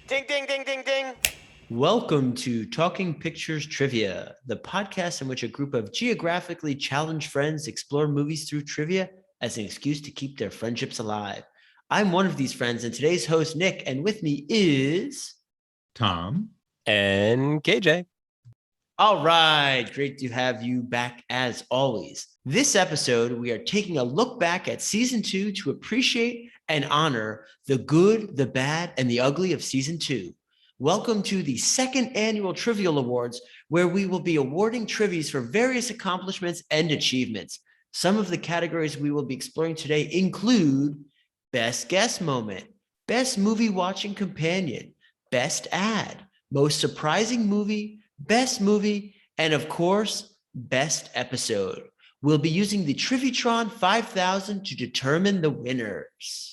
Ding, ding, ding, ding, ding. Welcome to Talking Pictures Trivia, the podcast in which a group of geographically challenged friends explore movies through trivia as an excuse to keep their friendships alive. I'm one of these friends, and today's host, Nick, and with me is Tom and KJ. All right, great to have you back as always. This episode, we are taking a look back at season 2 to appreciate and honor the good, the bad, and the ugly of season 2. Welcome to the second annual Trivial Awards, where we will be awarding trivias for various accomplishments and achievements. Some of the categories we will be exploring today include Best Guest Moment, Best Movie Watching Companion, Best Ad, Most Surprising Movie, Best Movie, and of course, Best Episode. We'll be using the Trivitron 5000 to determine the winners.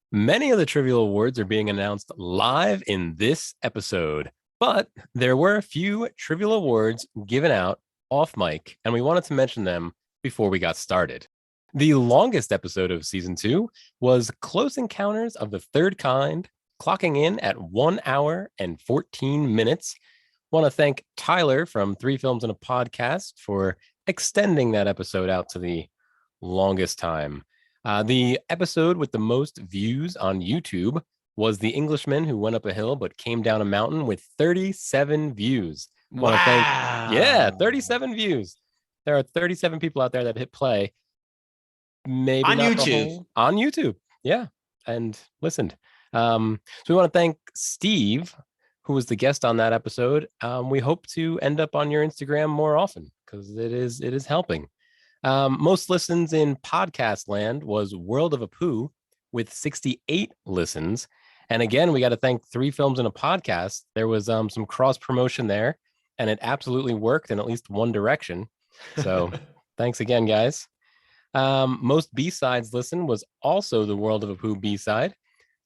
Many of the Trivial Awards are being announced live in this episode, but there were a few Trivial Awards given out off mic, and we wanted to mention them before we got started. The longest episode of season 2 was Close Encounters of the Third Kind, clocking in at 1 hour and 14 minutes. Want to thank Tyler from 3 Films and a Podcast for extending that episode out to the longest time. The episode with the most views on YouTube was The Englishman Who Went Up a Hill But Came Down a Mountain with 37 views. Wow. 37 views. There are 37 people out there that hit play. Maybe on not YouTube. On YouTube. Yeah. And listened. So we want to thank Steve, who was the guest on that episode. We hope to end up on your Instagram more often because it is helping. Most listens in podcast land was World of a Pooh with 68 listens. And again, we got to thank 3 Films and a Podcast. There was some cross promotion there, and it absolutely worked in at least one direction. So thanks again, guys. Most B-sides listen was also the World of a Pooh B-side,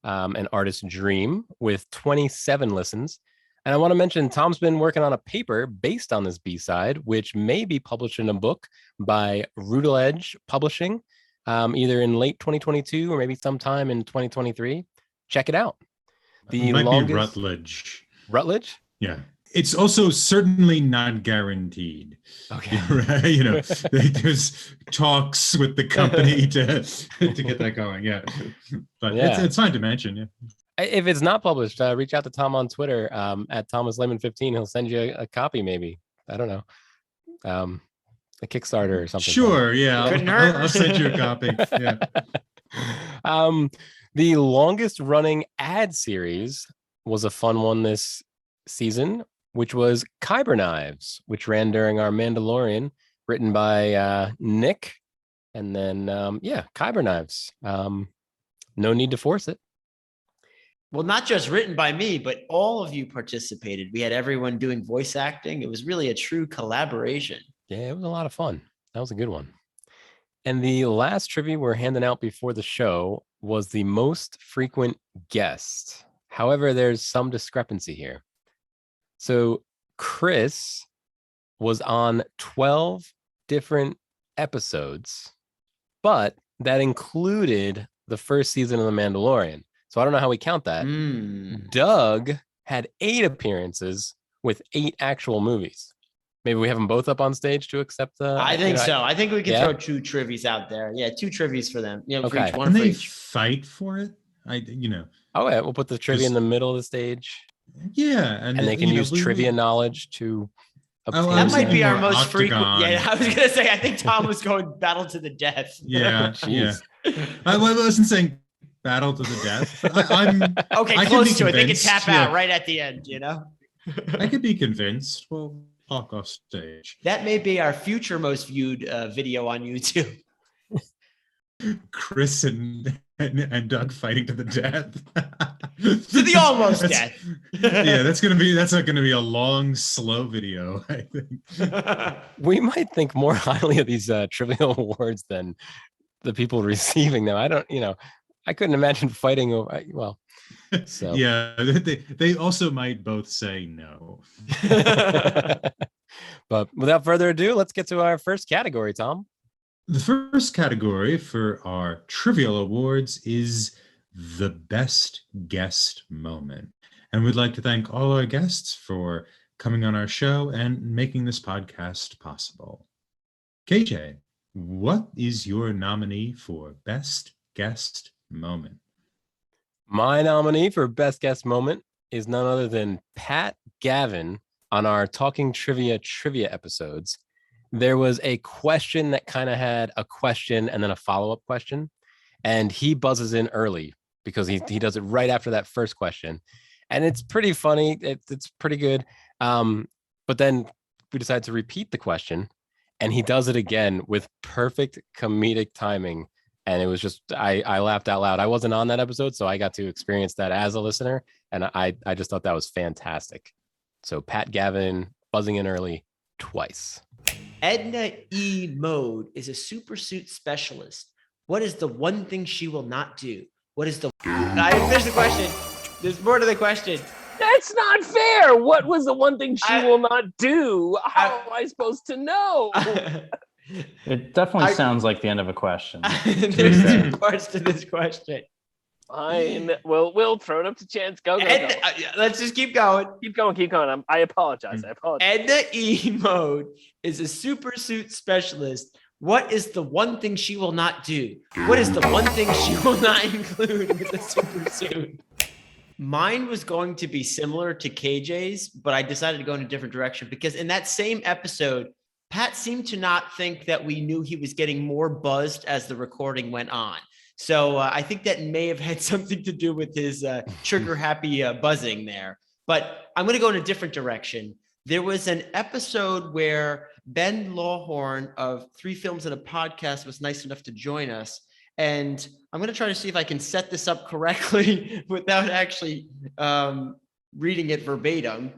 an artist's dream with 27 listens. And I want to mention Tom's been working on a paper based on this B-side, which may be published in a book by Routledge Publishing, either in late 2022 or maybe sometime in 2023. Check it out. It might be Routledge. Routledge? Yeah. It's also certainly not guaranteed. Okay. Right? There's talks with the company to get that going. Yeah. But Yeah. It's fine to mention. Yeah. If it's not published, reach out to Tom on Twitter at ThomasLehman15. He'll send you a copy, maybe. I don't know. A Kickstarter or something. Sure, yeah. I'll send you a copy. Yeah. The longest running ad series was a fun one this season, which was Kyber Knives, which ran during our Mandalorian, written by Nick. And then, Kyber Knives. No need to force it. Well, not just written by me, but all of you participated. We had everyone doing voice acting. It was really a true collaboration. Yeah, it was a lot of fun. That was a good one. And the last trivia we're handing out before the show was the most frequent guest. However, there's some discrepancy here. So Chris was on 12 different episodes, but that included the first season of The Mandalorian. So I don't know how we count that. Doug had 8 appearances with 8 actual movies. Maybe we have them both up on stage to accept the. I think so. I think we can throw 2 trivies out there. Yeah, 2 trivies for them. Okay. For each, one Can for they each. fight for it? Oh yeah, we'll put the trivia in the middle of the stage. Yeah, and they can use trivia knowledge to. That might be our most Octagon. frequent. Yeah, I was gonna say. I think Tom was going battle to the death. Yeah, yeah. I wasn't saying battle to the death. I'm okay. I Close to it. They can convinced, tap out right at the end. I could be convinced. We'll talk off stage. That may be our future most viewed video on YouTube. Chris and Doug fighting to the death. To the almost death. Yeah, that's not gonna be a long, slow video, I think. We might think more highly of these trivial awards than the people receiving them. I couldn't imagine fighting over. Well, so yeah, they also might both say no. But without further ado, let's get to our first category, Tom. The first category for our Trivial Awards is the best guest moment. And we'd like to thank all our guests for coming on our show and making this podcast possible. KJ, what is your nominee for Best Guest Moment? My nominee for Best Guest Moment is none other than Pat Gavin on our Talking Trivia episodes. There was a question that kind of had a question and then a follow-up question, and he buzzes in early because he does it right after that first question. And it's pretty funny. It's pretty good. But then we decide to repeat the question, and he does it again with perfect comedic timing. And it was just, I laughed out loud. I wasn't on that episode, so I got to experience that as a listener. And I just thought that was fantastic. So Pat Gavin buzzing in early twice. Edna E. Mode is a supersuit specialist. What is the one thing she will not do? What is the... I didn't finish the question. There's more to the question. That's not fair. What was the one thing she will not do? How am I supposed to know? It definitely sounds like the end of a question. There's two parts to this question. Fine. We'll throw it up to chance. Go. Let's just keep going. Keep going. I apologize. Edna E. Mode is a supersuit specialist. What is the one thing she will not do? What is the one thing she will not include with the supersuit? Mine was going to be similar to KJ's, but I decided to go in a different direction because in that same episode, Pat seemed to not think that we knew he was getting more buzzed as the recording went on. So I think that may have had something to do with his trigger happy buzzing there. But I'm going to go in a different direction. There was an episode where Ben Lawhorn of 3 Films and a Podcast was nice enough to join us. And I'm going to try to see if I can set this up correctly without actually reading it verbatim.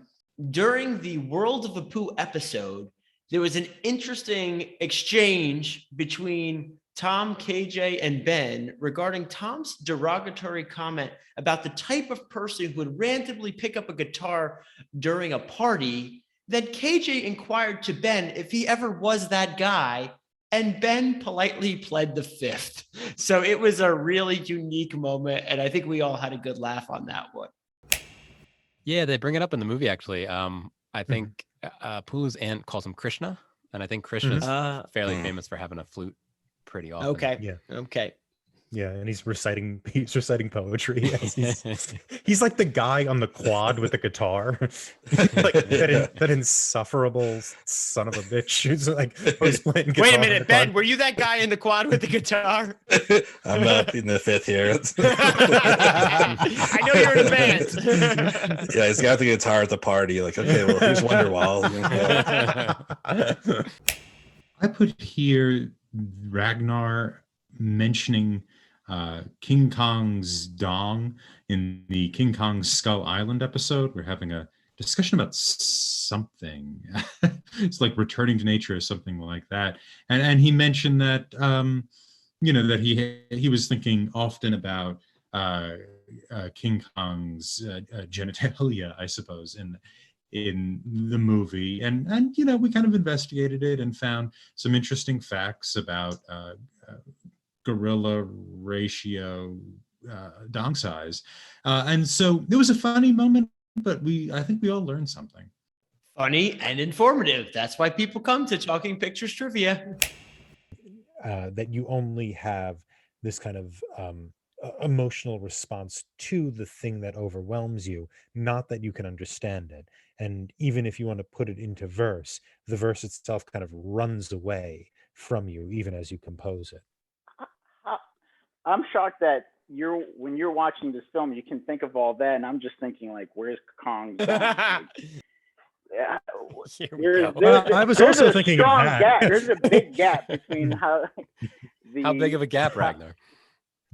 During the World of Apu episode, there was an interesting exchange between Tom, KJ, and Ben regarding Tom's derogatory comment about the type of person who would randomly pick up a guitar during a party. Then KJ inquired to Ben if he ever was that guy, and Ben politely pled the fifth. So it was a really unique moment, and I think we all had a good laugh on that one. Yeah, they bring it up in the movie, actually. I think Pulu's aunt calls him Krishna, and I think Krishna's fairly famous for having a flute pretty often. Okay. Yeah. Okay. Yeah, and he's reciting poetry. He's like the guy on the quad with the guitar, like that insufferable son of a bitch who's like always playing guitar. Wait a minute, Ben, were you that guy in the quad with the guitar? I'm not in the fifth here. I know you're in a band. Yeah, he's got the guitar at the party. Like, okay, well, here's Wonderwall. I put here Ragnar mentioning King Kong's dong in the King Kong Skull Island episode. We're having a discussion about something. It's like returning to nature or something like that. And he mentioned that that he was thinking often about King Kong's genitalia, I suppose, in the movie. And we kind of investigated it and found some interesting facts about gorilla ratio dong size, and so it was a funny moment, but I think we all learned something funny and informative. That's why people come to Talking Pictures Trivia. That you only have this kind of emotional response to the thing that overwhelms you, not that you can understand it. And even if you want to put it into verse, the verse itself kind of runs away from you even as you compose it. I'm shocked that when you're watching this film, you can think of all that, and I'm just thinking like, where's Kong's dong? I was also thinking of that. Gap. There's a big gap between how big of a gap, Ragnar?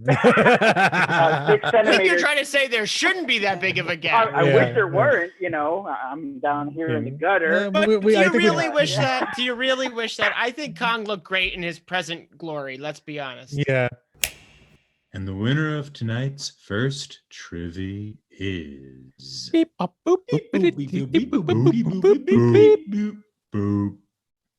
6 I think centimeters. you're trying to say there shouldn't be that big of a gap. I wish there weren't. I'm down here in the gutter. But do you really wish that? Do you really wish that? I think Kong looked great in his present glory. Let's be honest. Yeah. And the winner of tonight's first Trivie is Beep, bop, boop, Beep, boop, boop, beep, beep, beep, boop, boop, boop, boop, boop, boop, boop, beep. boop,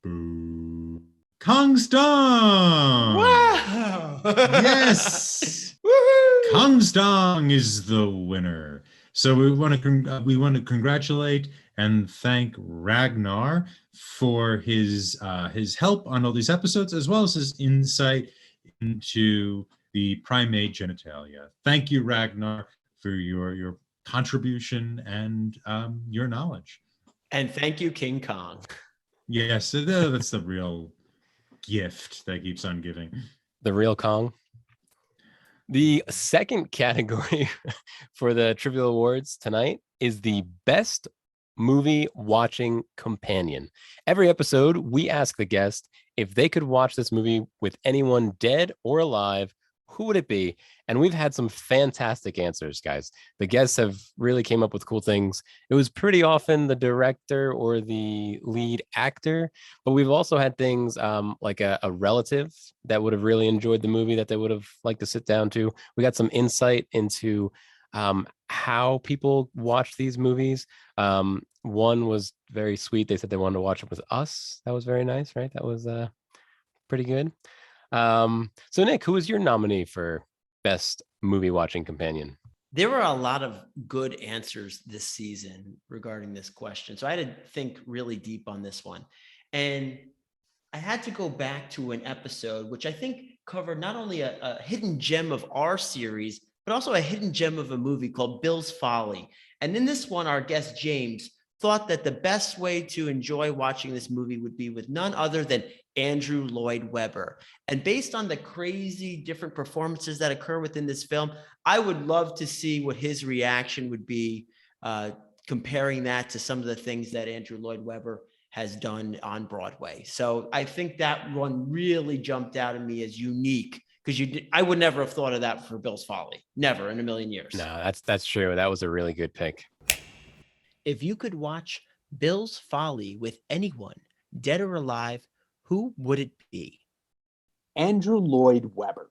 boop. Kong's dong. Wow! Yes. Woohoo! Kong's dong is the winner. So we want to congratulate and thank Ragnar for his help on all these episodes, as well as his insight into the primate genitalia. Thank you, Ragnar, for your contribution and your knowledge. And thank you, King Kong. Yes, that's the real gift that keeps on giving. The real Kong. The second category for the Trivial Awards tonight is the best movie watching companion. Every episode, we ask the guest if they could watch this movie with anyone dead or alive, who would it be? And we've had some fantastic answers, guys. The guests have really came up with cool things. It was pretty often the director or the lead actor, but we've also had things like a relative that would have really enjoyed the movie that they would have liked to sit down to. We got some insight into how people watch these movies. One was very sweet. They said they wanted to watch it with us. That was very nice, right? That was pretty good. So Nick, who is your nominee for best movie watching companion? There were a lot of good answers this season regarding this question. So I had to think really deep on this one. And I had to go back to an episode, which I think covered not only a hidden gem of our series, but also a hidden gem of a movie called Bill's Folly. And in this one, our guest James thought that the best way to enjoy watching this movie would be with none other than Andrew Lloyd Webber. And based on the crazy different performances that occur within this film, I would love to see what his reaction would be, comparing that to some of the things that Andrew Lloyd Webber has done on Broadway. So I think that one really jumped out at me as unique, because I would never have thought of that for Bill's Folly. Never in a million years. No, that's true. That was a really good pick. If you could watch Bill's Folly with anyone, dead or alive, who would it be? Andrew Lloyd Webber.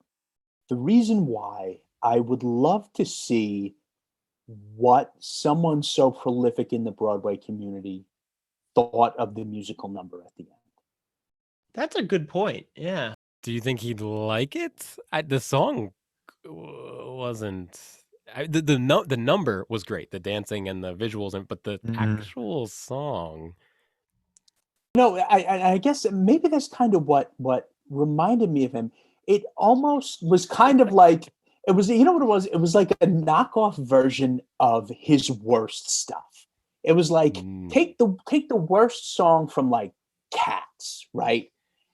The reason why, I would love to see what someone so prolific in the Broadway community thought of the musical number at the end. That's a good point. Yeah. Do you think he'd like it? The song wasn't. The number was great, the dancing and the visuals, but the actual song. No, I guess maybe that's kind of what reminded me of him. It almost was kind of like, it was, you know what it was? It was like a knockoff version of his worst stuff. It was like, take the worst song from like Cats, right?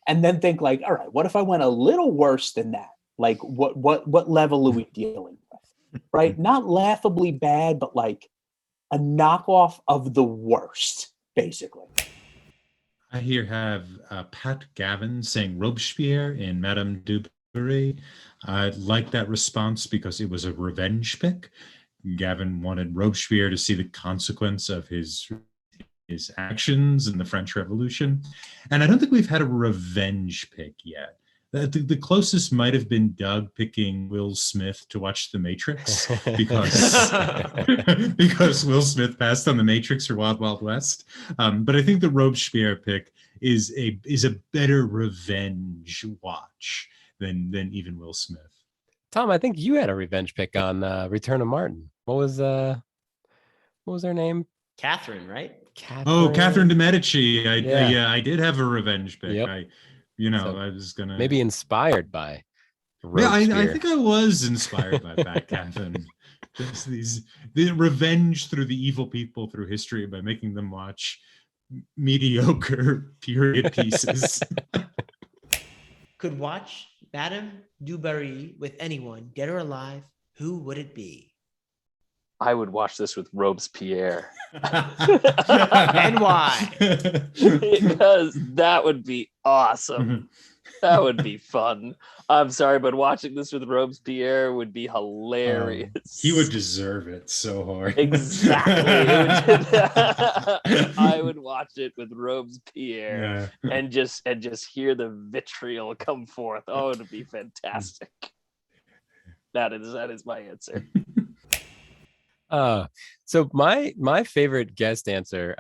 And then think like, all right, what if I went a little worse than that? Like what level are we dealing with? Right? Not laughably bad, but like a knockoff of the worst, basically. I here have Pat Gavin saying Robespierre in Madame du Barry. I like that response because it was a revenge pick. Gavin wanted Robespierre to see the consequence of his actions in the French Revolution. And I don't think we've had a revenge pick yet. The closest might have been Doug picking Will Smith to watch The Matrix because Will Smith passed on The Matrix or Wild Wild West. But I think the Robespierre pick is a better revenge watch than even Will Smith. Tom, I think you had a revenge pick on Return of Martin. What was her name? Catherine, right? Catherine de Medici. I did have a revenge pick. Yep. I was gonna maybe inspired by. Yeah, I think I was inspired by Pat Gavin. Just the revenge through the evil people through history by making them watch mediocre period pieces. Could watch Madame du Barry with anyone, dead or alive, who would it be? I would watch this with Robespierre. And why? Because that would be awesome. That would be fun. I'm sorry, but watching this with Robespierre would be hilarious. He would deserve it so hard. Exactly. I would watch it with Robespierre and just hear the vitriol come forth. Oh, it would be fantastic. That is my answer. So my favorite guest answer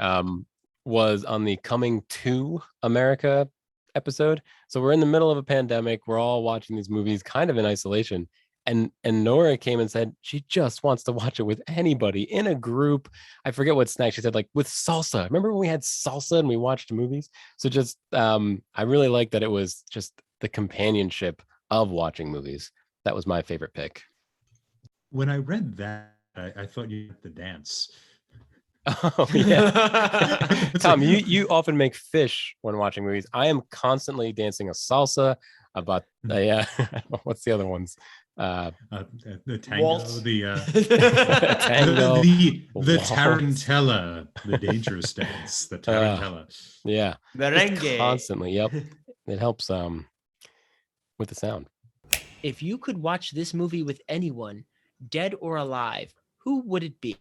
was on the Coming to America episode. So we're in the middle of a pandemic. We're all watching these movies kind of in isolation. And Nora came and said she just wants to watch it with anybody in a group. I forget what snack she said, like with salsa. Remember when we had salsa and we watched movies? So just I really like that it was just the companionship of watching movies. That was my favorite pick. When I read that, I thought you had the dance. Oh yeah. Tom, you often make fish when watching movies. I am constantly dancing a salsa about what's the other ones? The tango, Waltz. the Tango, the waltz. tarantella, the dangerous dance, the tarantella. Yeah. Merengue. Constantly, yep. It helps with the sound. If you could watch this movie with anyone, dead or alive, who would it be?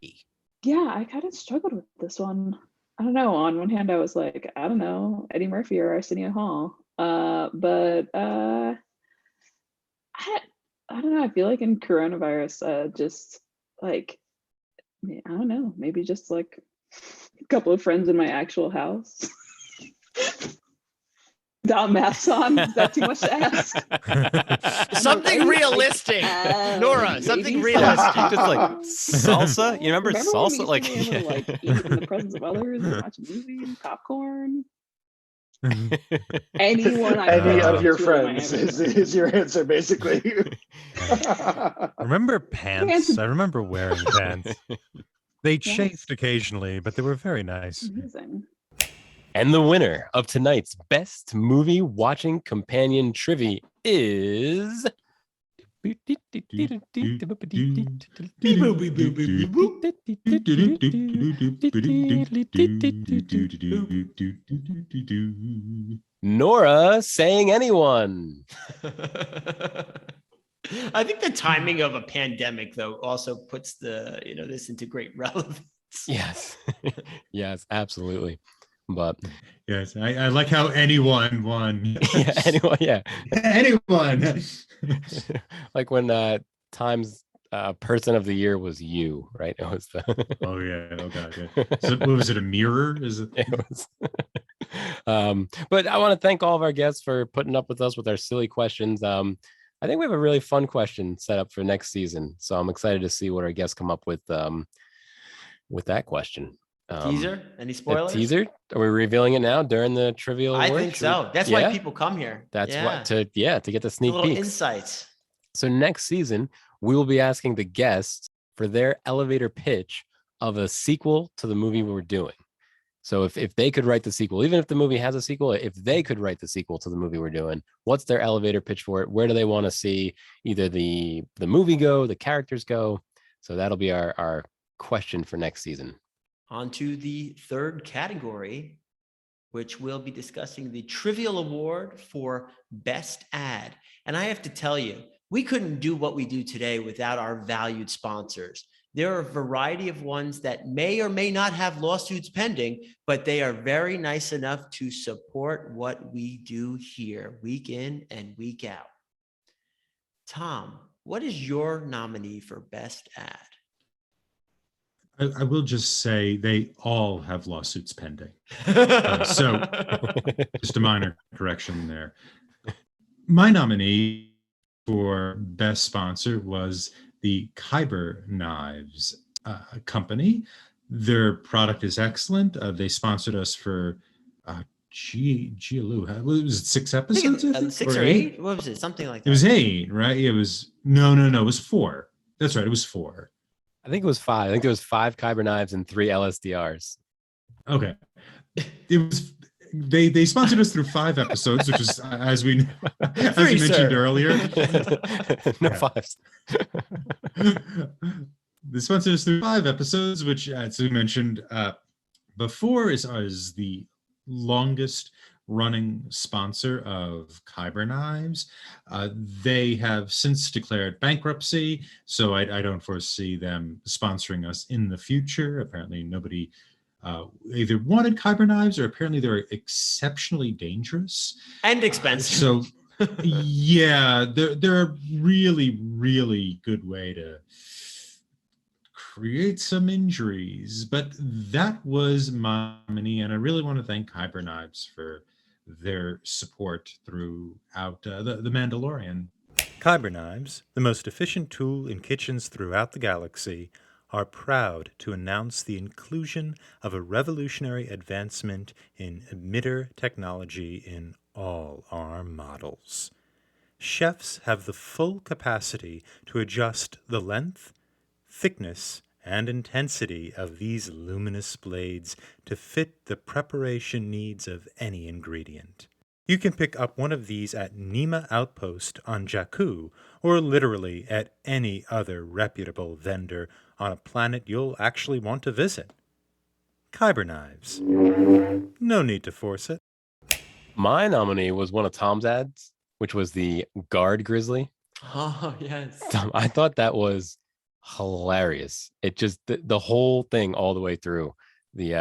Yeah, I kind of struggled with this one. I don't know. On one hand, I was like, I don't know, Eddie Murphy or Arsenio Hall. But I don't know. I feel like in coronavirus, just like, I don't know, maybe just like a couple of friends in my actual house. Without masks on, is that too much to ask? Something realistic, Nora. Something realistic. Just like salsa. You remember salsa? When we used to be able to, like eat in the presence of others and watch movies, popcorn. Anyone I Any know of your is really my friends answer. is your answer, basically. Remember pants? I remember wearing pants. They chafed occasionally, but they were very nice. Amazing. And the winner of tonight's best movie watching companion Trivie is Nora Saying Anyone. I think the timing of a pandemic, though, also puts this into great relevance. Yes. Yes, absolutely. But yes, I like how anyone won. Yeah, anyone, yeah. Anyone. Like when Time's person of the year was you, right? It was the Oh yeah, oh god, yeah. So what was it, a mirror? Is it? It was but I want to thank all of our guests for putting up with us with our silly questions. I think we have a really fun question set up for next season. So I'm excited to see what our guests come up with that question. Teaser? Any spoilers? Teaser? Are we revealing it now during the trivial? I think so. That's why people come here. That's what to get the sneak little peeks. Insights. So next season, we will be asking the guests for their elevator pitch of a sequel to the movie we're doing. So if they could write the sequel, even if the movie has a sequel, if they could write the sequel to the movie we're doing, what's their elevator pitch for it? Where do they want to see either the movie go, the characters go? So that'll be our question for next season. On to the third category, which we'll be discussing the Trivial Award for Best Ad. And I have to tell you, we couldn't do what we do today without our valued sponsors. There are a variety of ones that may or may not have lawsuits pending, but they are very nice enough to support what we do here week in and week out. Tom, what is your nominee for Best Ad? I will just say they all have lawsuits pending. So just a minor correction there. My nominee for best sponsor was the Kyber Knives company. Their product is excellent. They sponsored us for Giallo. Was it 6 episodes? 6 or 8? What was it? Something like that. It was 8, right? It was no. It was 4. That's right. It was 4. I think it was 5. I think there was 5 Kyber knives and 3 LSDRs. Okay. It was they sponsored us through 5 episodes, which is as we mentioned earlier. No 5s. They sponsored us through 5 episodes, which as we mentioned before is the longest running sponsor of Kyber Knives. They have since declared bankruptcy, so I don't foresee them sponsoring us in the future. Apparently nobody either wanted Kyber Knives, or apparently they're exceptionally dangerous. And expensive. So yeah, they're a really, really good way to create some injuries. But that was my nominee, and I really want to thank Kyber Knives for their support throughout The Mandalorian. Kyber knives, the most efficient tool in kitchens throughout the galaxy, are proud to announce the inclusion of a revolutionary advancement in emitter technology in all our models. Chefs have the full capacity to adjust the length, thickness, and intensity of these luminous blades to fit the preparation needs of any ingredient. You can pick up one of these at Nima Outpost on Jakku, or literally at any other reputable vendor on a planet you'll actually want to visit. Kyber knives. No need to force it. My nominee was one of Tom's ads, which was the guard grizzly. Oh, yes. I thought that was hilarious. It just the whole thing all the way through, the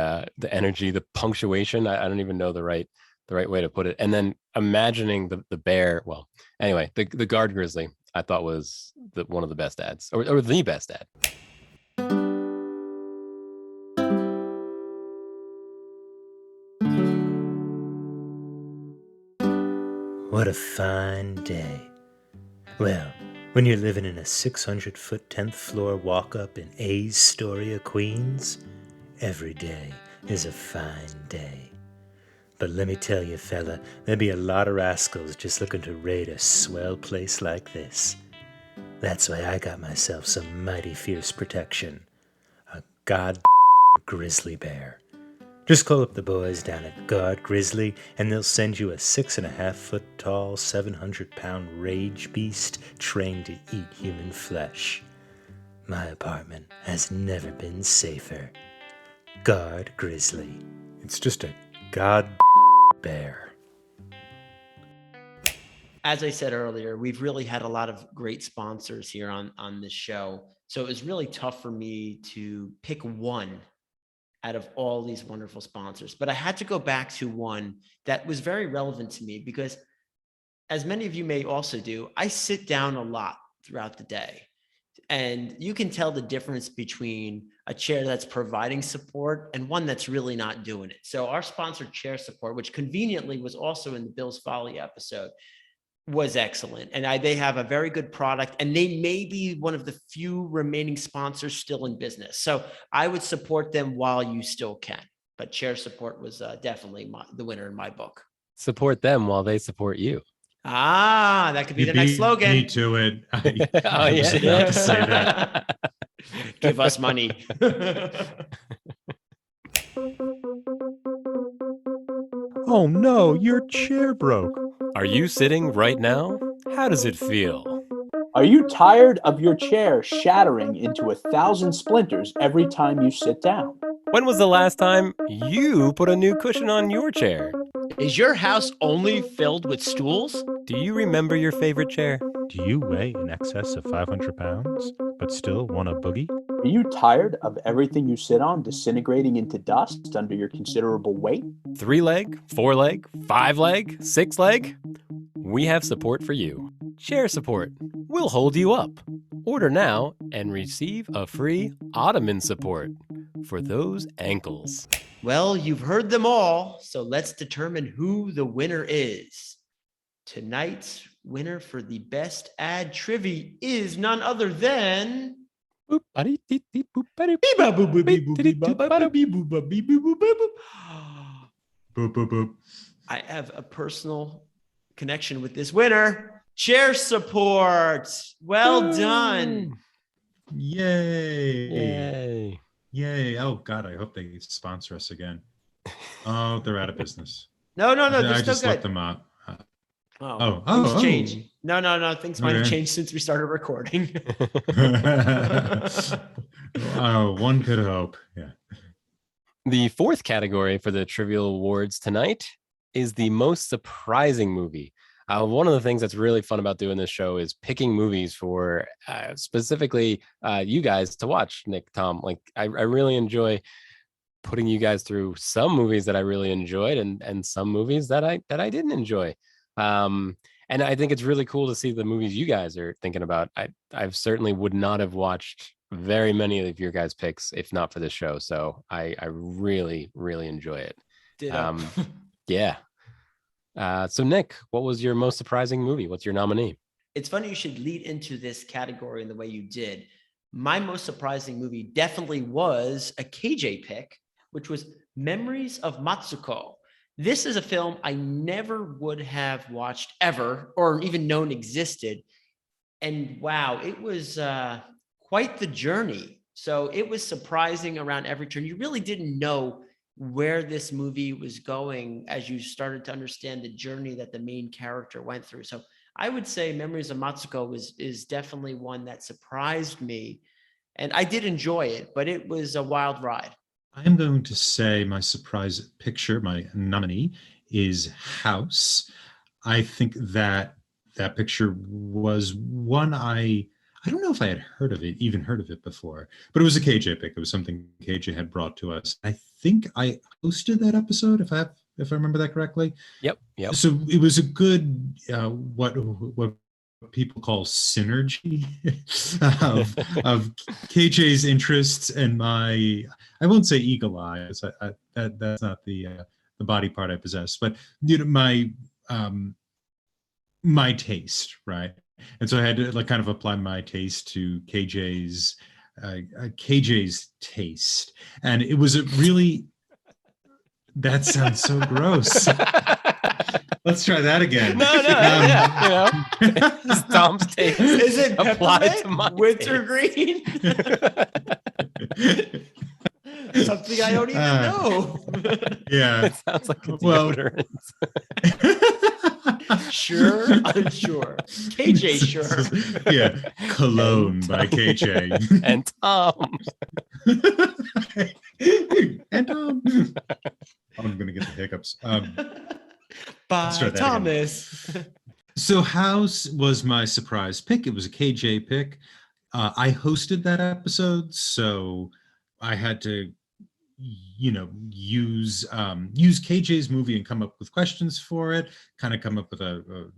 energy, the punctuation. I don't even know the right way to put it. And then imagining the bear. Well, anyway, the guard grizzly I thought was one of the best ads, or the best ad. What a fine day. Well, when you're living in a 600-foot 10th floor walk-up in A's Story of Queens, every day is a fine day. But let me tell you, fella, there'd be a lot of rascals just looking to raid a swell place like this. That's why I got myself some mighty fierce protection. A god grizzly bear. Just call up the boys down at Guard Grizzly, and they'll send you a 6.5-foot tall, 700-pound rage beast trained to eat human flesh. My apartment has never been safer. Guard Grizzly. It's just a god bear. As I said earlier, we've really had a lot of great sponsors here on this show. So it was really tough for me to pick one out of all these wonderful sponsors. But I had to go back to one that was very relevant to me because, as many of you may also do, I sit down a lot throughout the day. And you can tell the difference between a chair that's providing support and one that's really not doing it. So our sponsor, Chair Support, which conveniently was also in the Bill's Folly episode, was excellent. And they have a very good product, and they may be one of the few remaining sponsors still in business. So I would support them while you still can. But Chair Support was definitely the winner in my book. Support them while they support you. Ah, that could be the next slogan. Me to it. Oh, yeah. was about to say that. Give us money. Oh no, your chair broke. Are you sitting right now? How does it feel? Are you tired of your chair shattering into 1,000 splinters every time you sit down? When was the last time you put a new cushion on your chair? Is your house only filled with stools? Do you remember your favorite chair? Do you weigh in excess of 500 pounds, but still want a boogie? Are you tired of everything you sit on disintegrating into dust under your considerable weight? 3-leg, 4-leg, 5-leg, 6-leg? We have support for you. Chair Support. We'll hold you up. Order now and receive a free ottoman support for those ankles. Well, you've heard them all, so let's determine who the winner is. Tonight's winner for the best ad Trivie is none other than... I have a personal connection with this winner. Chair Support. Well done. Yay. Yay. Oh, God, I hope they sponsor us again. Oh, they're out of business. No, they're I still just good. let them out. Things change. No, things might have changed since we started recording. One could hope. Yeah. The fourth category for the Trivial Awards tonight is the most surprising movie. One of the things that's really fun about doing this show is picking movies for specifically you guys to watch, Nick, Tom. Like I really enjoy putting you guys through some movies that I really enjoyed and some movies that I didn't enjoy. And I think it's really cool to see the movies you guys are thinking about. I certainly would not have watched very many of your guys' picks if not for this show. So I really, really enjoy it. Yeah. So Nick, what was your most surprising movie? What's your nominee? it's funny you should lead into this category in the way you did. My most surprising movie definitely was a KJ pick, which was Memories of Matsuko. This is a film I never would have watched ever or even known existed. And wow, it was quite the journey. So it was surprising around every turn. You really didn't know where this movie was going as you started to understand the journey that the main character went through. So I would say Memories of Matsuko is definitely one that surprised me. And I did enjoy it, but it was a wild ride. I am going to say my surprise picture, my nominee, is House. I think that picture was one I don't know if I had even heard of it before, but it was a KJ pick. It was something KJ had brought to us. I think I hosted that episode, if I remember that correctly. Yep. So it was a good what people call synergy of KJ's interests and my, I won't say eagle eye, that's not the body part I possess, but my taste, right? And so I had to kind of apply my taste to KJ's taste, and it was a really. That sounds so gross. Let's try that again. No, it's Tom's taste. Is it applied to my wintergreen? Something I don't even know. Yeah, it sounds like a deodorant. Sure, unsure. KJ, sure. Yeah, Cologne by KJ and Tom. And Tom. I'm gonna get the hiccups. By Thomas. So House was my surprise pick. It was a KJ pick. I hosted that episode, so I had to, use KJ's movie and come up with questions for it, kind of come up with a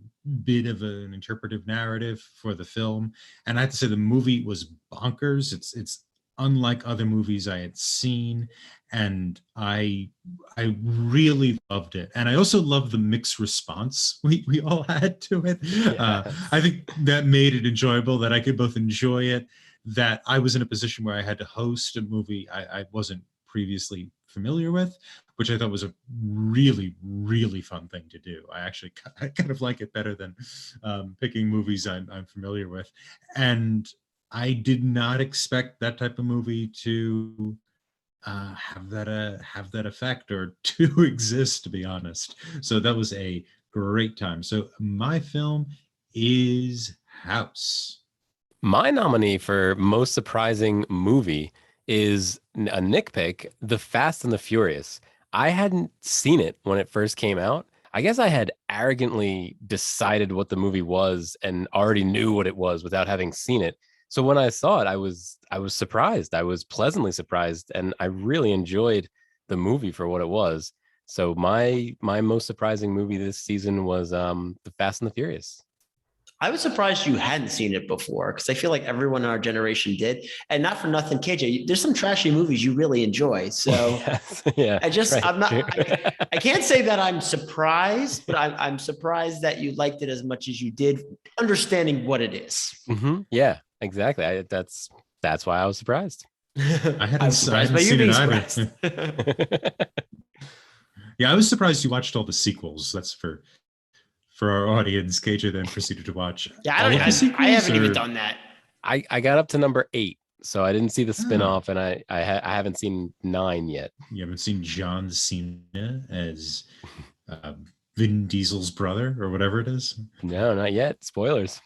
bit of an interpretive narrative for the film. And I have to say the movie was bonkers. It's unlike other movies I had seen, and I really loved it. And I also loved the mixed response we all had to it. Yes. I think that made it enjoyable, that I could both enjoy it, that I was in a position where I had to host a movie I wasn't previously familiar with, which I thought was a really, really fun thing to do. I kind of like it better than picking movies I'm familiar with. And I did not expect that type of movie to have that effect or to exist, to be honest. So that was a great time. So my film is House. My nominee for most surprising movie is a Nick pick, The Fast and the Furious. I hadn't seen it when it first came out. I guess I had arrogantly decided what the movie was and already knew what it was without having seen it. So when I saw it, I was surprised. I was pleasantly surprised, and I really enjoyed the movie for what it was. So my most surprising movie this season was The Fast and the Furious. I was surprised you hadn't seen it before, because I feel like everyone in our generation did. And not for nothing, KJ, there's some trashy movies you really enjoy. So yes, yeah, I can't say that I'm surprised, but I'm surprised that you liked it as much as you did, understanding what it is. Mm-hmm. Yeah, exactly. That's why I was surprised. I was surprised by you being surprised. Yeah, I was surprised you watched all the sequels. That's for our audience. KJ then proceeded to watch. Yeah, I haven't even done that. I got up to number 8, so I didn't see the spinoff, and I haven't seen 9 yet. You haven't seen John Cena as Vin Diesel's brother or whatever it is? No, not yet. Spoilers.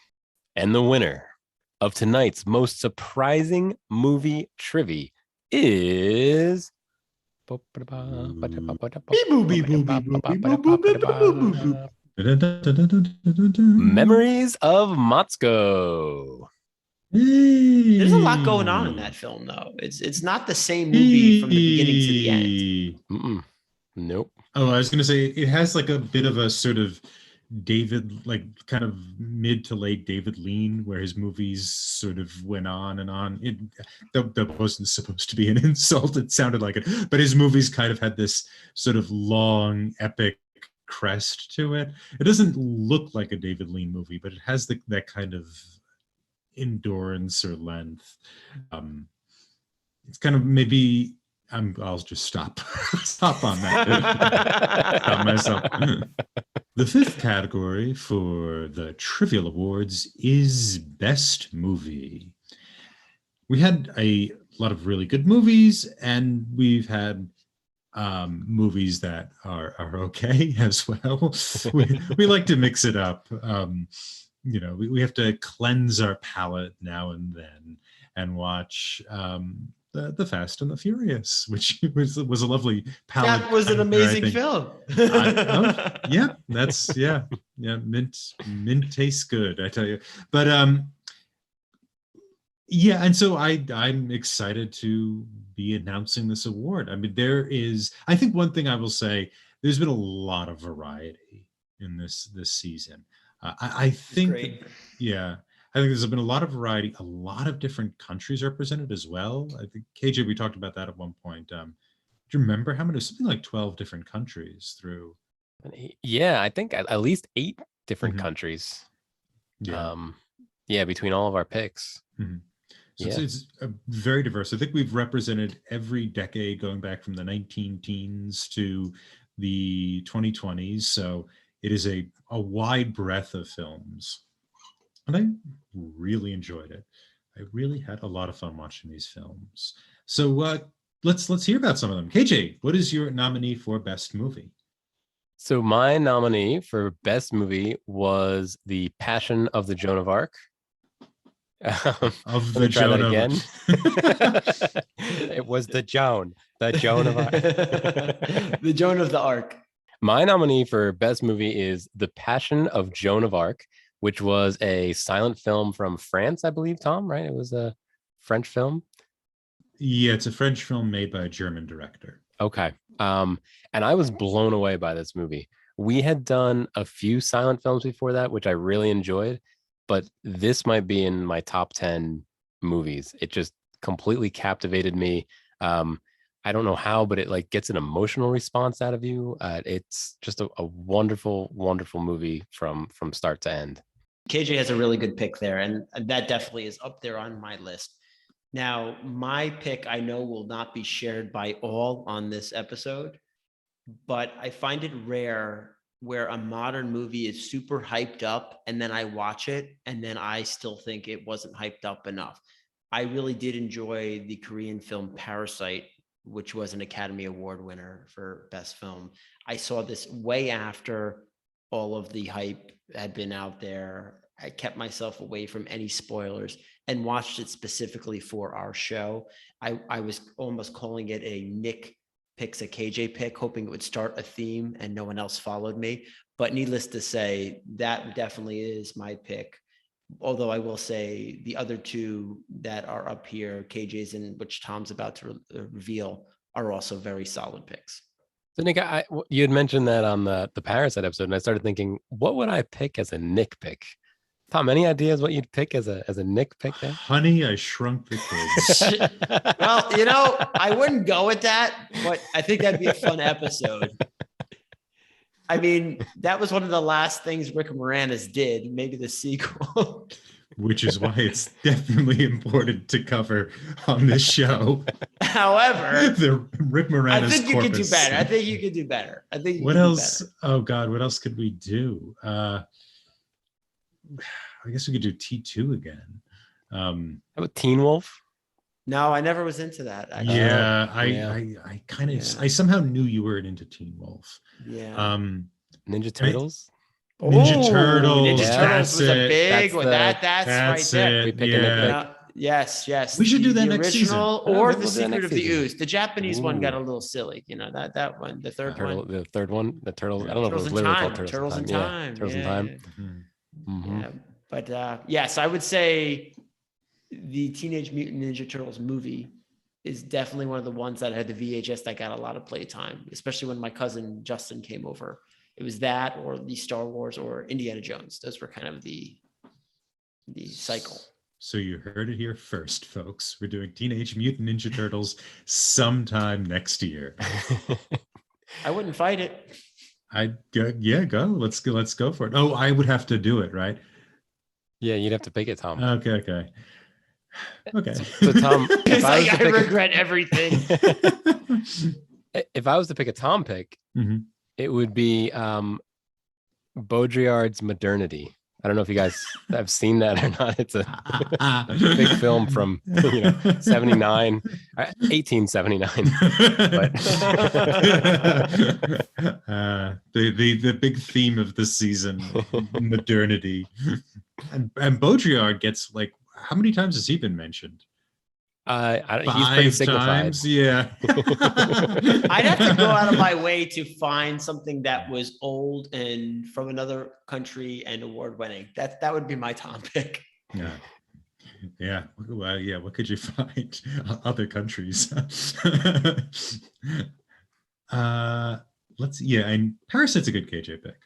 And the winner of tonight's most surprising movie Trivie is Memories of Matsuko. There's a lot going on in that film, though. It's not the same movie from the beginning to the end. Mm-mm. Nope. Oh, I was going to say it has like a bit of a sort of David, like kind of mid to late David Lean, where his movies sort of went on and on. That wasn't supposed to be an insult. It sounded like it, but his movies kind of had this sort of long, epic, crest to it. It doesn't look like a David Lean movie, but it has that kind of endurance or length. It's kind of maybe I'll just stop on that. Stop myself. The fifth category for the Trivial Awards is Best Movie. We had a lot of really good movies, and we've had movies that are okay as well. We like to mix it up. We have to cleanse our palate now and then and watch the Fast and the Furious, which was a lovely palate. That was an amazing film. Mint tastes good, I tell you. But and so I'm excited to be announcing this award. I mean, I think one thing I will say, there's been a lot of variety in this season. I think I think there's been a lot of variety, a lot of different countries represented as well. I think, KJ, we talked about that at one point. Do you remember how many? It was something like 12 different countries through. Yeah, I think at least 8 different countries. Between all of our picks. So it's very diverse. I think we've represented every decade going back from the 19 teens to the 2020s. So it is a wide breadth of films. And I really enjoyed it. I really had a lot of fun watching these films. So let's hear about some of them. KJ, what is your nominee for Best Movie? So my nominee for Best Movie was The Passion of the Joan of Arc. Of the Joan of Arc. It was the Joan of Arc. The Joan of the Arc. My nominee for Best Movie is The Passion of Joan of Arc, which was a silent film from France, I believe, Tom, right? It was a French film. Yeah, it's a French film made by a German director. Okay. And I was blown away by this movie. We had done a few silent films before that, which I really enjoyed, but this might be in my top 10 movies. It just completely captivated me. I don't know how, but it gets an emotional response out of you. It's just a wonderful, wonderful movie from start to end. KJ has a really good pick there, and that definitely is up there on my list. Now, my pick I know will not be shared by all on this episode, but I find it rare where a modern movie is super hyped up and then I watch it and then I still think it wasn't hyped up enough. I really did enjoy the Korean film Parasite, which was an Academy Award winner for Best Film. I saw this way after all of the hype had been out there. I kept myself away from any spoilers and watched it specifically for our show. I was almost calling it a Nick picks a KJ pick, hoping it would start a theme and no one else followed me. But needless to say, that definitely is my pick. Although I will say the other two that are up here, KJ's and which Tom's about to reveal, are also very solid picks. So Nick, you had mentioned that on the Parasite episode, and I started thinking, what would I pick as a Nick pick? Tom, any ideas what you'd pick as a Nick pick there? Honey, I Shrunk the Kids. Well, I wouldn't go with that, but I think that'd be a fun episode. I mean, that was one of the last things Rick Moranis did, maybe the sequel. Which is why it's definitely important to cover on this show. However, the Rick Moranis I think you could do corpus. better. I think you could do better. What else? Oh God, what else could we do? I guess we could do T2 again. How about Teen Wolf? No, I never was into that. Actually. Yeah, I kind of I somehow knew you weren't into Teen Wolf. Yeah. Ninja Turtles. Ninja Turtles. Ninja Turtles was a big one. That's right there. We pick a Yes. We should do that next season. Or The Secret of the Ooze. The Japanese one got a little silly. You know, that one, the third one. The third one, the Turtles. I don't know if it was literally called Turtles in Time. Turtles in Time. Yeah. But yes, I would say the Teenage Mutant Ninja Turtles movie is definitely one of the ones that had the VHS that got a lot of playtime, especially when my cousin Justin came over. It was that or the Star Wars or Indiana Jones. Those were kind of the cycle. So you heard it here first, folks. We're doing Teenage Mutant Ninja Turtles sometime next year. I wouldn't fight it. Yeah, go. Let's go for it. Oh, I would have to do it, right? Yeah, you'd have to pick it, Tom. Okay. So Tom, It's like I regret everything. If I was to pick a Tom pick, Mhm. it would be Baudrillard's Modernity. I don't know if you guys have seen that or not. It's a big film from 79, 1879. But the big theme of the season, modernity, and Baudrillard gets like, how many times has he been mentioned? He's pretty signified. Times, yeah. I'd have to go out of my way to find something that was old and from another country and award-winning. That would be my Tom pick. Yeah. Well, yeah. What could you find? Other countries. And Parasite's a good KJ pick.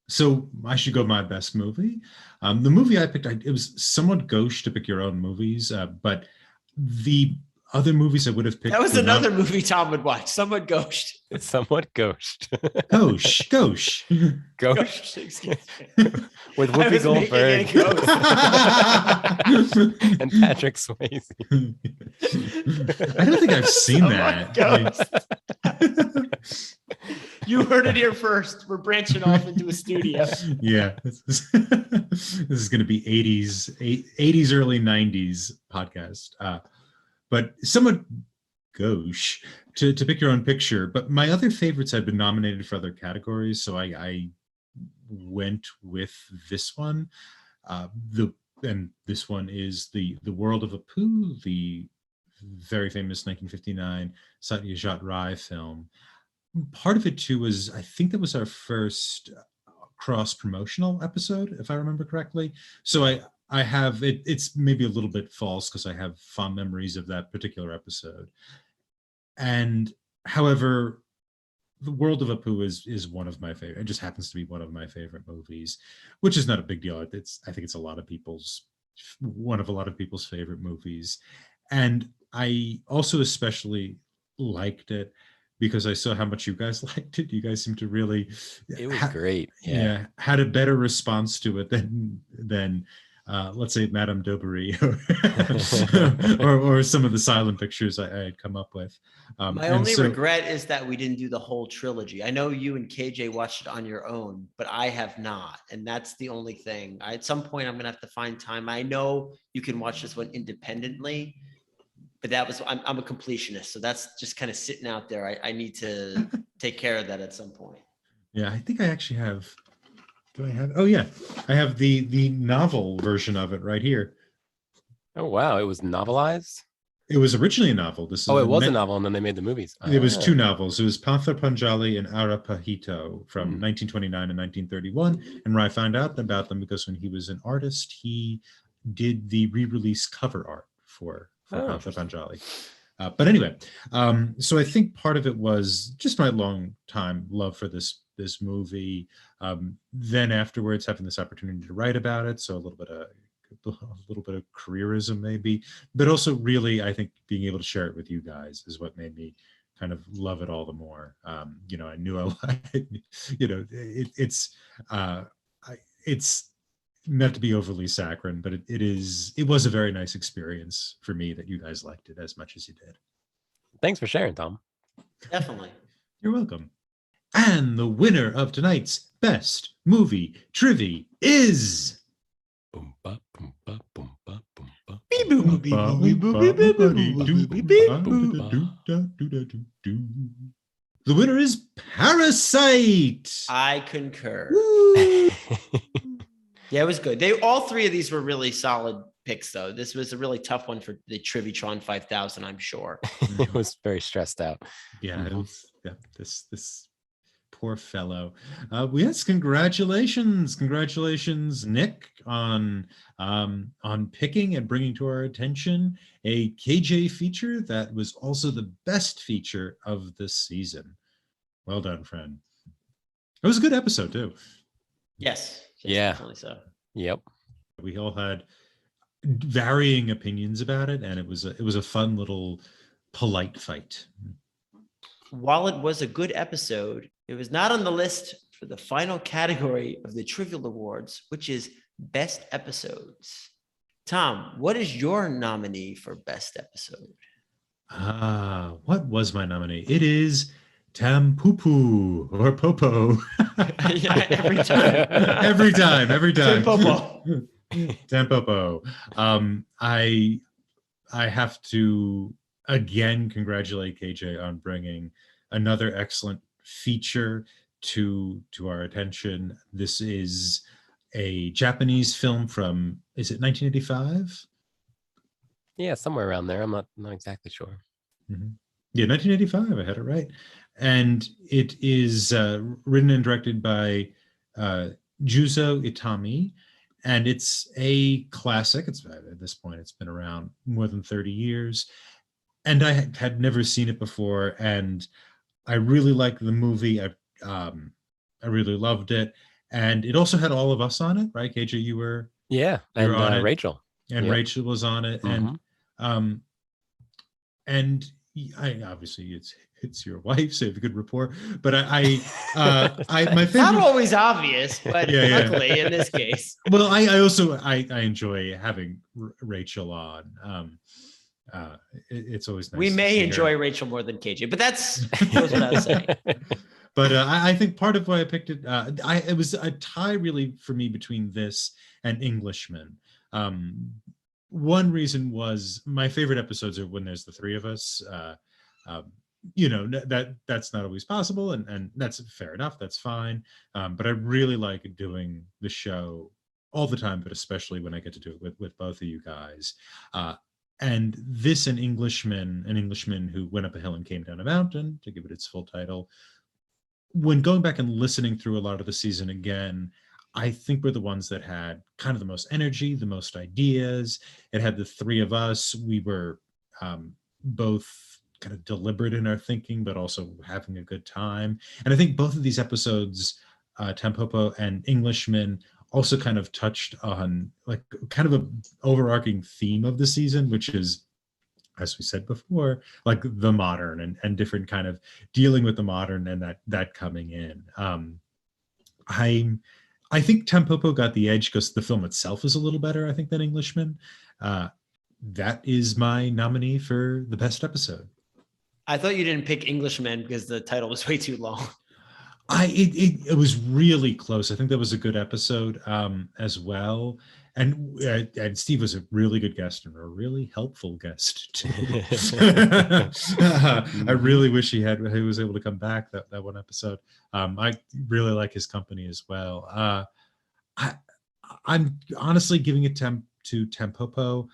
So I should go my best movie. The movie I picked, it was somewhat gauche to pick your own movies, but the other movies I would have picked. That was another movie Tom would watch. Somewhat gauche. It's somewhat gauche. Gauche. Gauche. Excuse me. With Whoopi Goldberg and Patrick Swayze. I don't think I've seen that. You heard it here first. We're branching off into a studio. Yeah, this is going to be 80s, early 90s podcast. But somewhat gauche to pick your own picture. But my other favorites had been nominated for other categories, so I went with this one. And this one is the World of Apu, the very famous 1959 Satyajit Ray film. Part of it too was, I think that was our first cross-promotional episode, if I remember correctly. So I have it's maybe a little bit false because I have fond memories of that particular episode. And however, The World of Apu is one of my favorite. It just happens to be one of my favorite movies, which is not a big deal. I think it's one of a lot of people's favorite movies. And I also especially liked it because I saw how much you guys liked it. You guys seem to really. It was great. Yeah, had a better response to it than let's say Madame Daubery or some of the silent pictures I had come up with. My only regret is that we didn't do the whole trilogy. I know you and KJ watched it on your own, but I have not. And that's the only thing. At some point, I'm going to have to find time. I know you can watch this one independently, but I'm a completionist. So that's just kind of sitting out there. I need to take care of that at some point. Yeah, I think I actually have. Do I have? Oh yeah, I have the novel version of it right here. Oh wow, it was novelized. It was originally a novel. It was a novel, and then they made the movies. It was two novels. It was Panther Panjali and Arapahito from 1929 and 1931. And I found out about them because when he was an artist, he did the re-release cover art for Panther Panjali. But anyway, so I think part of it was just my long time love for this movie. Then afterwards, having this opportunity to write about it, so a little bit of careerism maybe, but also really I think being able to share it with you guys is what made me kind of love it all the more. I knew it's not to be overly saccharine, but it was a very nice experience for me that you guys liked it as much as you did. Thanks for sharing, Tom. Definitely. You're welcome. And the winner of tonight's best movie Trivie is The winner is Parasite. I concur. Yeah, it was good. All three of these were really solid picks, though. This was a really tough one for the Trivitron 5000, I'm sure. It was very stressed out. Yeah, it was. Yeah, this poor fellow. Yes, congratulations, Nick, on picking and bringing to our attention a KJ feature that was also the best feature of this season. Well done, friend. It was a good episode too. Yes. Yeah. Definitely so. Yep. We all had varying opinions about it, and it was a fun little polite fight. While it was a good episode, It was not on the list for the final category of the Trivial Awards, which is Best Episodes. Tom, what is your nominee for Best Episode? What was my nominee? It is Tampoopoo or Popo. Yeah, every time. every time. Tampopo. Tampopo. I have to again congratulate KJ on bringing another excellent feature to our attention. This is a Japanese film from, is it 1985? Yeah, somewhere around there. I'm not exactly sure. Mm-hmm. Yeah, 1985. I had it right. And it is written and directed by Juzo Itami. And it's a classic. It's at this point, it's been around more than 30 years. And I had never seen it before. And I really liked the movie. I really loved it. And it also had all of us on it, right? KJ, you were on it. Rachel. And yep. Rachel was on it. Mm-hmm. And I obviously it's your wife, so you have a good rapport. But my favorite, not always obvious, but luckily in this case. Well, I also enjoy having Rachel on. It's always nice. We may enjoy Rachel more than KJ, but that's what I was saying. But I think part of why I picked it, it was a tie really for me between this and Englishman. One reason was my favorite episodes are when there's the three of us. That's not always possible, and that's fair enough. That's fine. But I really like doing the show all the time, but especially when I get to do it with both of you guys. And this, an Englishman who went up a hill and came down a mountain, to give it its full title. When going back and listening through a lot of the season again, I think we're the ones that had kind of the most energy, the most ideas. It had the three of us. We were both kind of deliberate in our thinking, but also having a good time. And I think both of these episodes, Tampopo and Englishman, also kind of touched on like kind of an overarching theme of the season, which is, as we said before, like the modern and different kind of dealing with the modern and that coming in. I think Tampopo got the edge because the film itself is a little better, I think, than Englishman. That is my nominee for the best episode. I thought you didn't pick Englishman because the title was way too long. It was really close. I think that was a good episode as well. And Steve was a really good guest and a really helpful guest too. I really wish he was able to come back that one episode. I really like his company as well. I'm honestly giving it to Tampopo.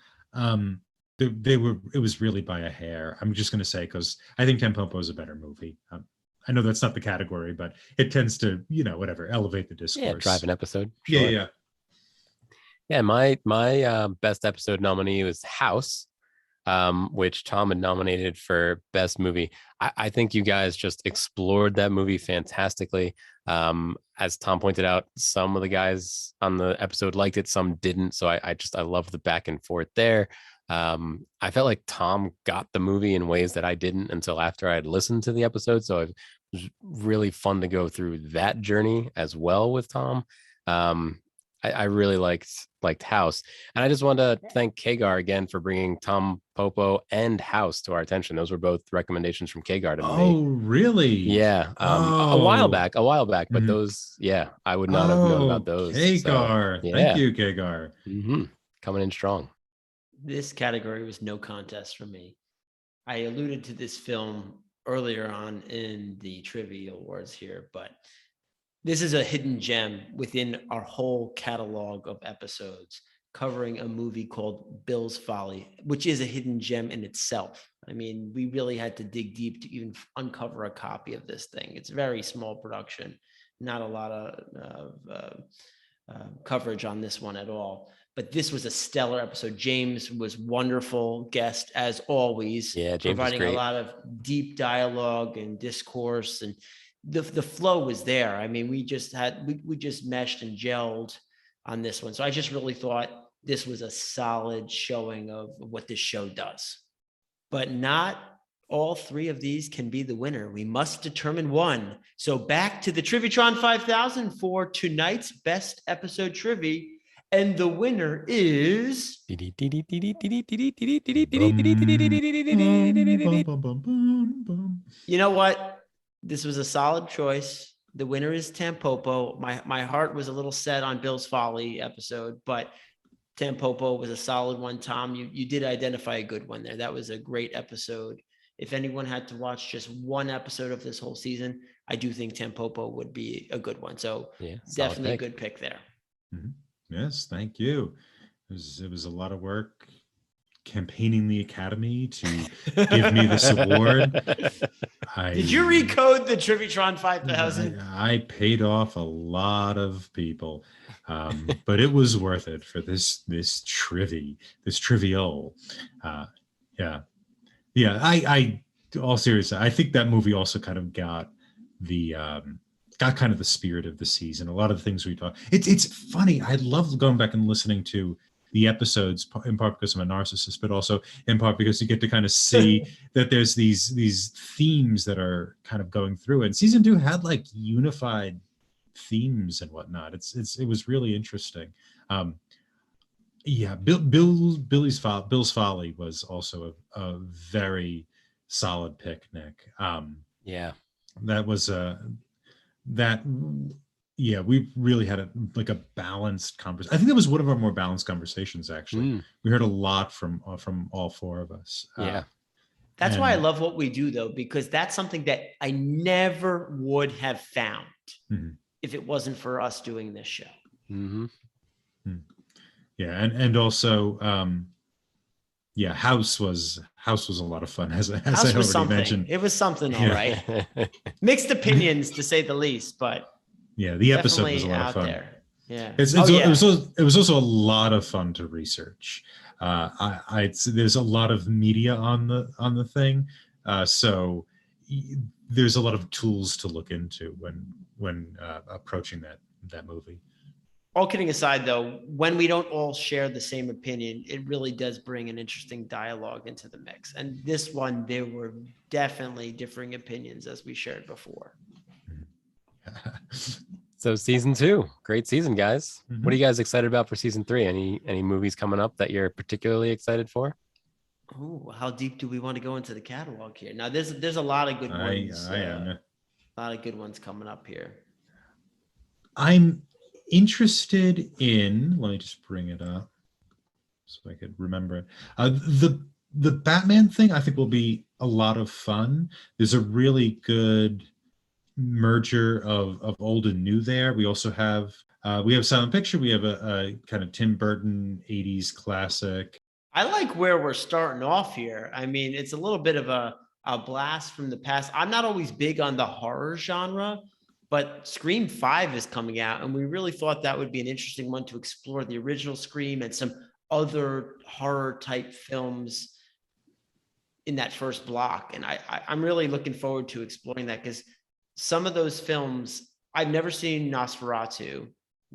It was really by a hair. I'm just going to say, because I think Tampopo is a better movie. I know that's not the category, but it tends to, elevate the discourse. Yeah, drive an episode. Sure. Yeah. Yeah, my best episode nominee was House, which Tom had nominated for best movie. I think you guys just explored that movie fantastically. As Tom pointed out, some of the guys on the episode liked it, some didn't. So I love the back and forth there. I felt like Tom got the movie in ways that I didn't until after I had listened to the episode. So it was really fun to go through that journey as well with Tom. I really liked House, and I just wanted to thank Kagar again for bringing Tom Popo and House to our attention. Those were both recommendations from Kagar to me. Oh, really? Yeah, a while back, but those, I would not have known about those. Kagar, so, thank you, Kagar. Coming in strong. This category was no contest for me. I alluded to this film earlier on in the Trivia Awards here, but this is a hidden gem within our whole catalog of episodes, covering a movie called Bill's Folly, which is a hidden gem in itself. I mean, we really had to dig deep to even uncover a copy of this thing. It's a very small production, not a lot of coverage on this one at all. But this was a stellar episode. James was wonderful guest as always, providing a lot of deep dialogue and discourse, and the flow was there. I mean, we just meshed and gelled on this one. So I just really thought this was a solid showing of what this show does, but not all three of these can be the winner. We must determine one. So back to the Trivietron 5000 for tonight's best episode Trivie. And the winner is... You know what? This was a solid choice. The winner is Tampopo. My heart was a little set on Bill's Folly episode, but Tampopo was a solid one. Tom, you did identify a good one there. That was a great episode. If anyone had to watch just one episode of this whole season, I do think Tampopo would be a good one. So definitely a good pick there. Mm-hmm. Yes, thank you. It was a lot of work campaigning the Academy to give me this award. Did you recode the Trivietron 5000? I paid off a lot of people, but it was worth it for this trivial. I all seriously, I think that movie also kind of got kind of the spirit of the season. A lot of the things we talk. It's funny. I love going back and listening to the episodes, in part because I'm a narcissist, but also in part because you get to kind of see that there's these themes that are kind of going through. And season 2 had like unified themes and whatnot. It was really interesting. Bill's Folly was also a very solid pick, Nick. That was we really had a balanced conversation. I think that was one of our more balanced conversations, actually. We heard a lot from all four of us. That's why I love what we do, though, because that's something that I never would have found if it wasn't for us doing this show. Mm-hmm. Yeah, and also House was a lot of fun, as I already mentioned. It was something, all right. Mixed opinions, to say the least, but the episode was a lot of fun. There. Yeah, it was also a lot of fun to research. There's a lot of media on the thing, so there's a lot of tools to look into when approaching that movie. All kidding aside, though, when we don't all share the same opinion, it really does bring an interesting dialogue into the mix. And this one, there were definitely differing opinions, as we shared before. So season 2, great season, guys. What are you guys excited about for season 3? Any movies coming up that you're particularly excited for? Oh, how deep do we want to go into the catalog here? Now, there's a lot of good ones. A lot of good ones coming up here. I'm interested in, let me just bring it up so I could remember it. The Batman thing I think will be a lot of fun. There's a really good merger of old and new there. We also have Silent Picture. We have a kind of Tim Burton 80s classic. I like where we're starting off here. I mean, it's a little bit of a blast from the past. I'm not always big on the horror genre, but Scream 5 is coming out, and we really thought that would be an interesting one to explore the original Scream and some other horror-type films in that first block. And I'm really looking forward to exploring that, because some of those films, I've never seen Nosferatu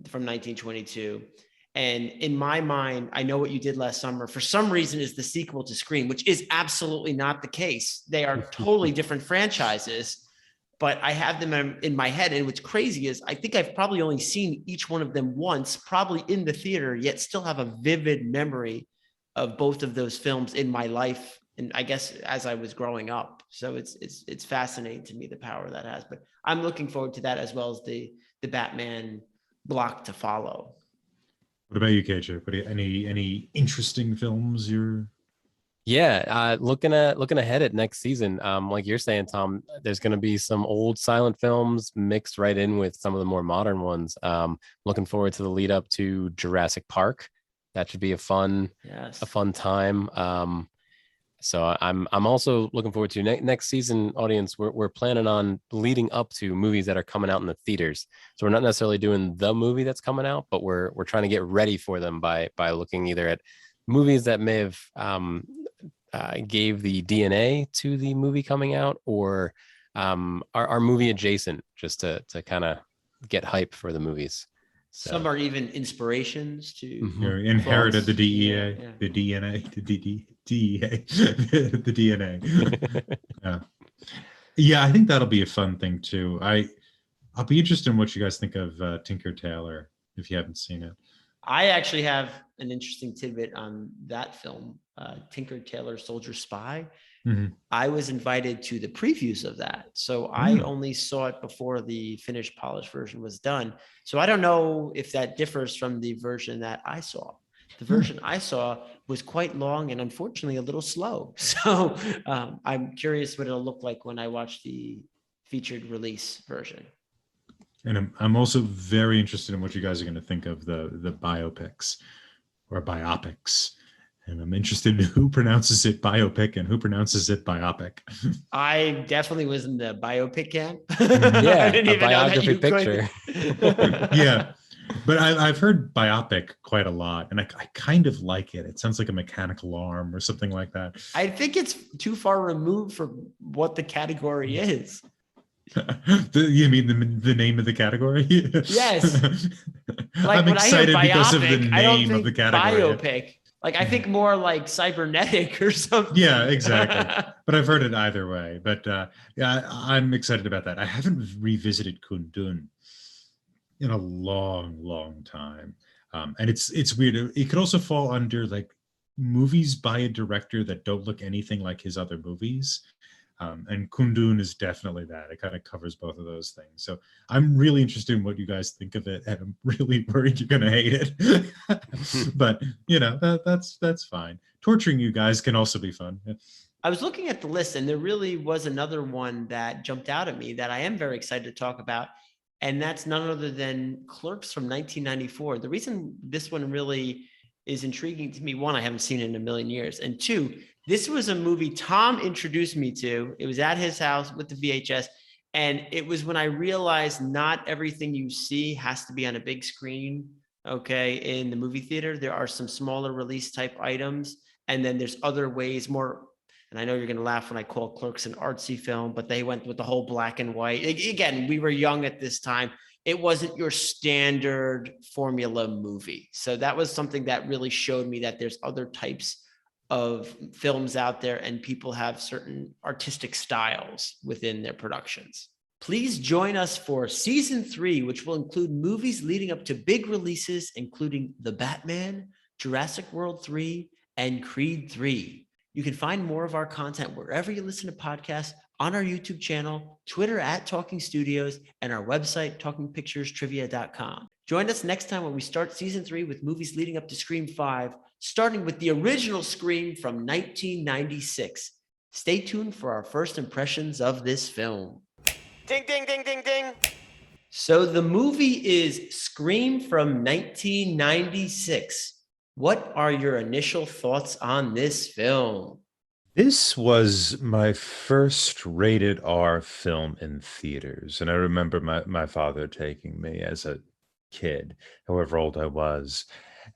from 1922. And in my mind, I Know What You Did Last Summer, for some reason, is the sequel to Scream, which is absolutely not the case. They are totally different franchises. But I have them in my head. And what's crazy is I think I've probably only seen each one of them once, probably in the theater, yet still have a vivid memory of both of those films in my life. And I guess as I was growing up. So it's fascinating to me, the power that has. But I'm looking forward to that, as well as the Batman block to follow. What about you, KJ? Any interesting films you're... looking ahead at next season, like you're saying, Tom, there's going to be some old silent films mixed right in with some of the more modern ones. Looking forward to the lead up to Jurassic Park. That should be a fun time. So I'm also looking forward to next season. Audience, we're planning on leading up to movies that are coming out in the theaters. So we're not necessarily doing the movie that's coming out, but we're trying to get ready for them by looking either at movies that may have gave the DNA to the movie coming out, or are movie adjacent, just to kind of get hype for the movies. Some are even inspirations to inherited the DEA, Yeah. the DNA, the DEA, the DNA. Yeah, I think that'll be a fun thing too. I'll be interested in what you guys think of Tinker Tailor if you haven't seen it. I actually have an interesting tidbit on that film, Tinker Tailor Soldier Spy. Mm-hmm. I was invited to the previews of that. So I only saw it before the finished polished version was done. So I don't know if that differs from the version that I saw. The version I saw was quite long and unfortunately a little slow. So I'm curious what it'll look like when I watch the featured release version. And I'm also very interested in what you guys are going to think of the biopics or biopics. And I'm interested in who pronounces it biopic and who pronounces it biopic. I definitely was in the biopic camp. Yeah, a biography picture. Yeah, but I've heard biopic quite a lot, and I kind of like it. It sounds like a mechanical arm or something like that. I think it's too far removed from what the category is. You mean the name of the category? Yes. Like I'm excited because of the name of the category. Biopic. Like I think more like cybernetic or something. Yeah, exactly. But I've heard it either way. But yeah, I'm excited about that. I haven't revisited Kundun in a long time, and it's weird. It could also fall under like movies by a director that don't look anything like his other movies. And Kundun is definitely that. It kind of covers both of those things. So I'm really interested in what you guys think of it, and I'm really worried you're gonna hate it. But you know, that's fine. Torturing you guys can also be fun. I was looking at the list, and there really was another one that jumped out at me that I am very excited to talk about, and that's none other than Clerks from 1994. The reason this one really is intriguing to me, one, I haven't seen it in a million years, and two, this was a movie Tom introduced me to. It was at his house with the VHS. And it was when I realized not everything you see has to be on a big screen, okay, in the movie theater. There are some smaller release type items. And then there's other ways, more, and I know you're going to laugh when I call Clerks an artsy film, but they went with the whole black and white. Again, we were young at this time. It wasn't your standard formula movie. So that was something that really showed me that there's other types of films out there and people have certain artistic styles within their productions. Please join us for season 3, which will include movies leading up to big releases, including The Batman, Jurassic World 3, and Creed 3. You can find more of our content wherever you listen to podcasts, on our YouTube channel, Twitter at Talking Studios, and our website, talkingpicturestrivia.com. Join us next time when we start season 3 with movies leading up to Scream 5, starting with the original Scream from 1996. Stay tuned for our first impressions of this film. Ding, ding, ding, ding, ding. So the movie is Scream from 1996. What are your initial thoughts on this film? This was my first rated R film in theaters. And I remember my father taking me as a kid, however old I was.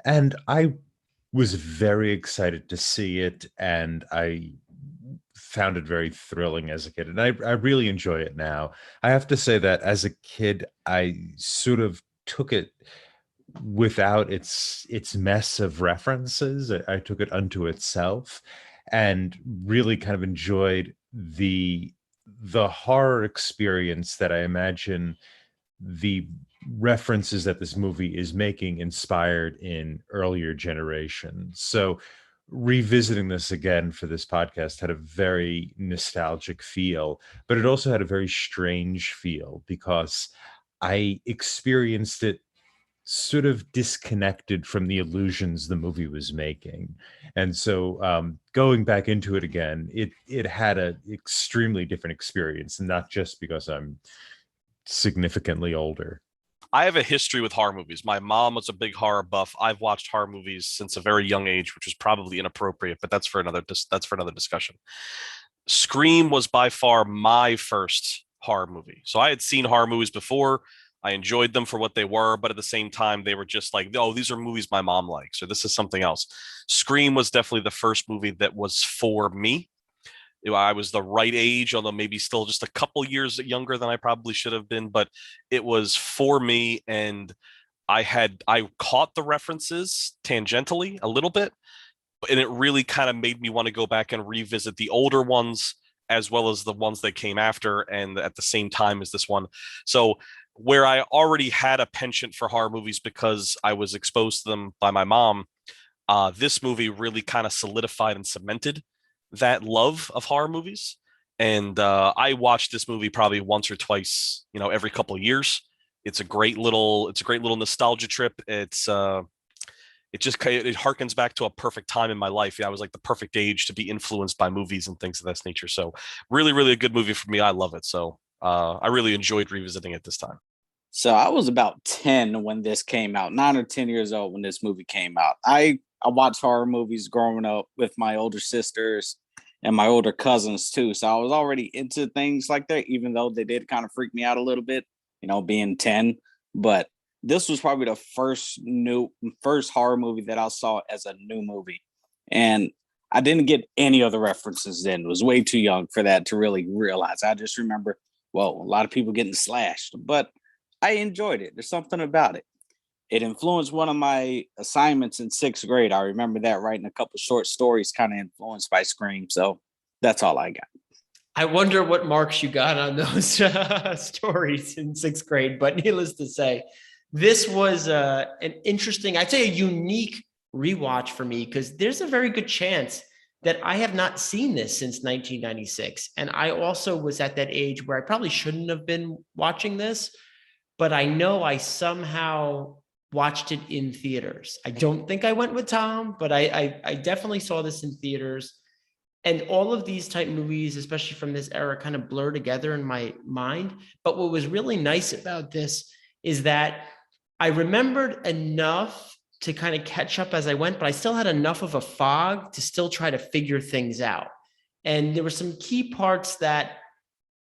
And I was very excited to see it. And I found it very thrilling as a kid. And I really enjoy it now. I have to say that as a kid, I sort of took it without its mess of references. I took it unto itself and really kind of enjoyed the horror experience that I imagine the references that this movie is making inspired in earlier generations. So revisiting this again for this podcast had a very nostalgic feel, but it also had a very strange feel because I experienced it sort of disconnected from the illusions the movie was making. And so going back into it again, it had an extremely different experience, and not just because I'm significantly older. I have a history with horror movies. My mom was a big horror buff. I've watched horror movies since a very young age, which is probably inappropriate, but that's for another discussion. Scream was by far my first horror movie. So I had seen horror movies before. I enjoyed them for what they were, but at the same time, they were just like, oh, these are movies my mom likes, or this is something else. Scream was definitely the first movie that was for me. I was the right age, although maybe still just a couple years younger than I probably should have been, but it was for me. And I caught the references tangentially a little bit, and it really kind of made me want to go back and revisit the older ones as well as the ones that came after and at the same time as this one. So where I already had a penchant for horror movies because I was exposed to them by my mom, this movie really kind of solidified and cemented that love of horror movies. And I watched this movie probably once or twice, every couple of years. It's a great little nostalgia trip. It harkens back to a perfect time in my life. I was like the perfect age to be influenced by movies and things of that nature. So really, really a good movie for me. I love it. So I really enjoyed revisiting it this time. So I was about 10 when this came out, 9 or 10 years old when this movie came out. I watched horror movies growing up with my older sisters and my older cousins too. So I was already into things like that, even though they did kind of freak me out a little bit, being 10. But this was probably the first horror movie that I saw as a new movie. And I didn't get any other references then. It was way too young for that to really realize. I just remember, a lot of people getting slashed, but I enjoyed it. There's something about it. It influenced one of my assignments in 6th grade. I remember that, writing a couple short stories kind of influenced by Scream. So that's all I got. I wonder what marks you got on those stories in 6th grade, but needless to say, this was an interesting, I'd say a unique rewatch for me, because there's a very good chance that I have not seen this since 1996. And I also was at that age where I probably shouldn't have been watching this, but I know I somehow watched it in theaters. I don't think I went with Tom, but I definitely saw this in theaters. And all of these type movies, especially from this era, kind of blur together in my mind. But what was really nice about this is that I remembered enough to kind of catch up as I went, but I still had enough of a fog to still try to figure things out. And there were some key parts that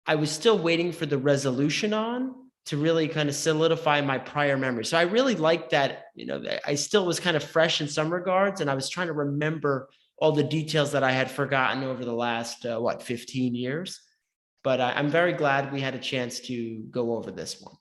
I was still waiting for the resolution on to really kind of solidify my prior memory. So I really liked that, I still was kind of fresh in some regards, and I was trying to remember all the details that I had forgotten over the last, 15 years. But I'm very glad we had a chance to go over this one.